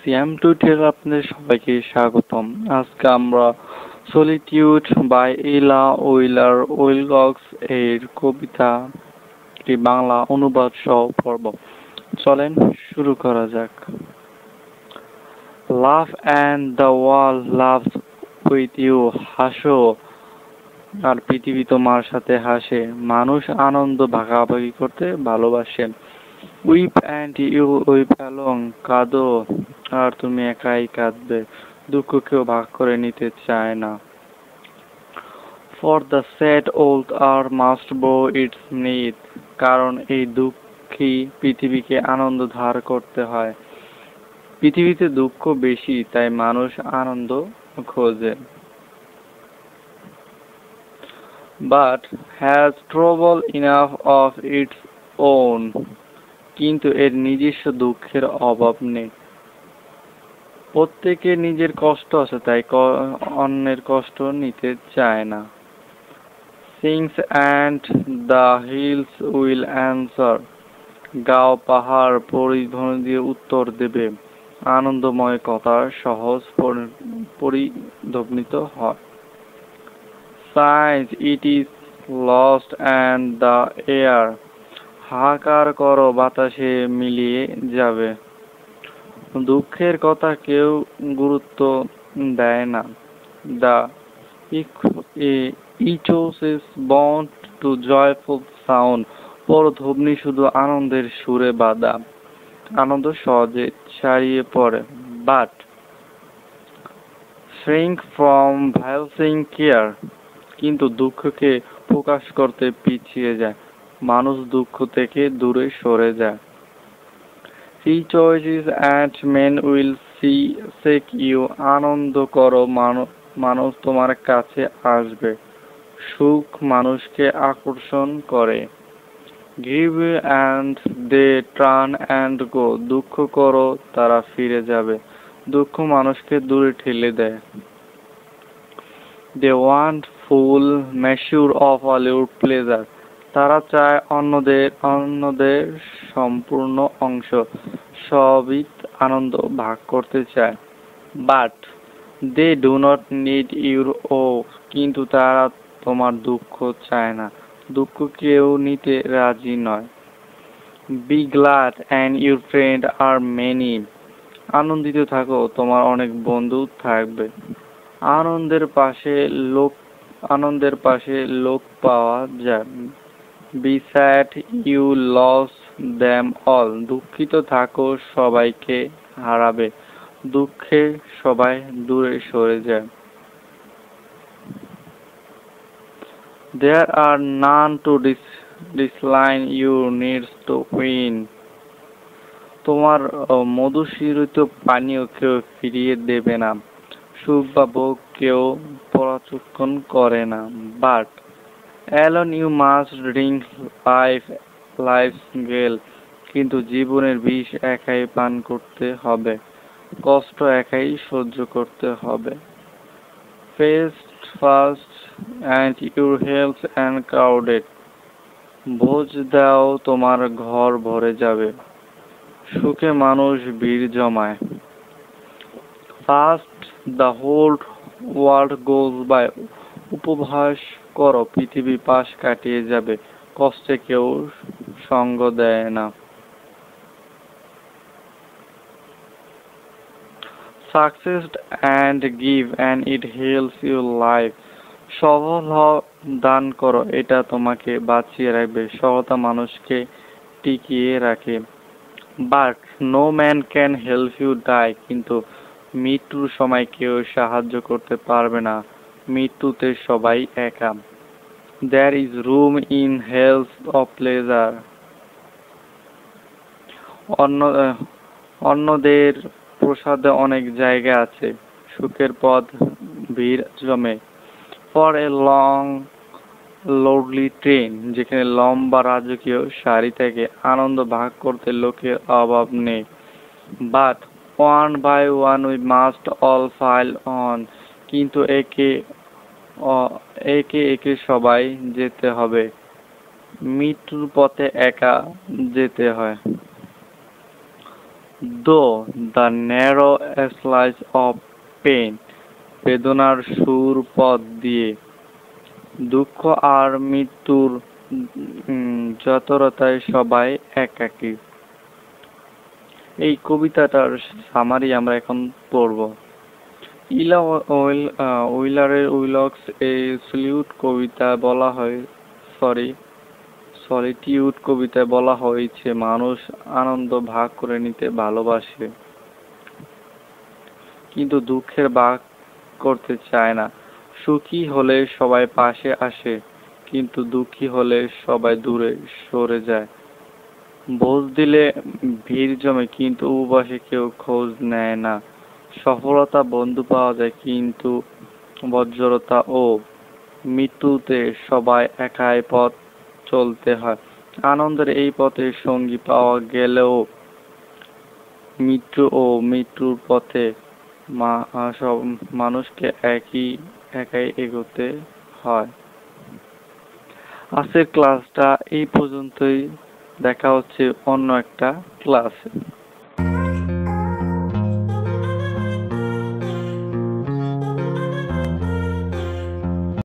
CM Twitter আপনাদের সবাইকে স্বাগতম। আজকে আমরা সলিটিউড বাই ইলা উইলার উইলকক্স এর কবিতাটি বাংলা অনুবাদ সহ পড়ব। চলেন শুরু করা যাক। Love and the world loves with you. হাসো আর পৃথিবী তোমার সাথে হাসে। মানুষ আনন্দ ভাগাভাগি করতে ভালোবাসে। Weep and you weep along. কাঁদো আর তুমি একাই কাঁদবে। দুঃখ কেউ ভাগ করে নিতে চায় না। For the sad old earth must বো ইটস নিড। কারণ এই দুঃখী পৃথিবীকে আনন্দ ধার করতে হয়। পৃথিবীতে দুঃখ বেশি, তাই মানুষ আনন্দ খোঁজে। But has trouble enough of its own. কিন্তু এর নিজস্ব দুঃখের অভাব নেই। প্রত্যেকের নিজের কষ্ট আছে, তাই অন্যের কষ্ট নিতে চায় না। Sings and the hills will answer. গাও, পাহাড় পরিধ্বনি দিয়ে উত্তর দেবে। আনন্দময় কথা সহজ পরিধ্বনিত হয়। Size it is lost and the air. হাহাকার করো, বাতাসে মিলিয়ে যাবে। দুঃখের কথা কেউ গুরুত্ব দেয় না। The echoes is bound to joyful sound. পরধ্বনি শুধু আনন্দের সুরে বাঁধা। আনন্দ সহজে ছাড়িয়ে পড়ে। But shrink from voicing care। কিন্তু দুঃখকে প্রকাশ করতে পিছিয়ে যায়। মানুষ দুঃখ থেকে দূরে সরে যায়। Rejoice and men will seek you। আনন্দ করো, মানুষ তোমার কাছে আসবে। সুখ মানুষকে আকর্ষণ করে। Grieve and they turn and go। দুঃখ করো, তারা ফিরে যাবে। দুঃখ মানুষকে দূরে ঠেলে দেয়। They want full measure of all your pleasure। তারা চায় অন্যদের সম্পূর্ণ অংশ। সবই আনন্দ ভাগ করতে চায়। But they do not need your woe। কিন্তু তারা তোমার দুঃখ চায় না। দুঃখ কেউ নিতে রাজি নয়। Be glad and your friends are many। আনন্দিত থাকো, তোমার অনেক বন্ধু থাকবে। আনন্দের পাশে লোক পাওয়া যায়। Be sad you lost them all। দুঃখিত থাকো, সবাইকে হারাবে। দুঃখে সবাই দূরে সরে যায়। There are none to decline you needs to win। তোমার মধুশীতল পানীয় কেউ ফিরিয়ে দেবে না। সুখ বা ভোগ কেউ পরচক্ষণ করে না। But alone you must drink life's gall। কিন্তু জীবনের বিষ একাই পান করতে হবে। কষ্ট একাই সহ্য করতে হবে। Face first and your health and crowded। ভোজ দাও, তোমার ঘর ভরে যাবে। সুখে মানুষ ভিড় জমায়। Fast the whole world goes by। উপবাস করো, পৃথিবী পাশ কাটিয়ে যাবে। কষ্টে কেউ সঙ্গ দেয় না। Success and give and it heals your life। সফল হও, দান করো, এটা তোমাকে বাঁচিয়ে রাখবে। সততা মানুষকে টিকিয়ে রাখে। But no man can help you die। কিন্তু মৃত্যুর সময় কেউ সাহায্য করতে পারবে না। মৃত্যুতে সবাই একা। There is room in hell of pleasure। অন্যদের প্রসাদে অনেক জায়গা আছে। সুখের পথ ভিড় জমে। For a long lordly train। যেখানে লম্বা রাজকীয় সারি থেকে আনন্দ ভাগ করতে লোকের অভাব নেই। But one by one we must all file on। কিন্তু একে একে সবাই যেতে হবে। মৃত্যুর পথে একা যেতে হয়। Though the narrow slice of pain, বেদনার সুর পথ দিয়ে, দুঃখ আর মৃত্যুর জটিলতায় সবাই একাকী। এই কবিতাটার সামারি আমরা এখন পড়ব। ইলা উইলারের উইলক্স এ সলিটিউড কবিতায় বলা হয়েছে মানুষ আনন্দ ভাগ করে নিতে ভালোবাসে, কিন্তু দুঃখের ভাগ করতে চায় না। সুখী হলে সবাই পাশে আসে, কিন্তু দুঃখী হলে সবাই দূরে সরে যায়। ভোজ দিলে ভিড় জমে, কিন্তু উপবাসে কেউ খোঁজ নেয় না। সফলতা বন্ধু পাওয়া যায়, কিন্তু বজ্রতা ও মৃত্যুতে সবাই একাই পথ চলতে হয়। আনন্দের এই পথে সঙ্গী পাওয়া গেলেও মৃত্যু ও মৃত্যুর পথে সব মানুষকে একাই এগোতে হয়। আজকের ক্লাসটা এই পর্যন্তই। দেখা হচ্ছে অন্য একটা ক্লাসে।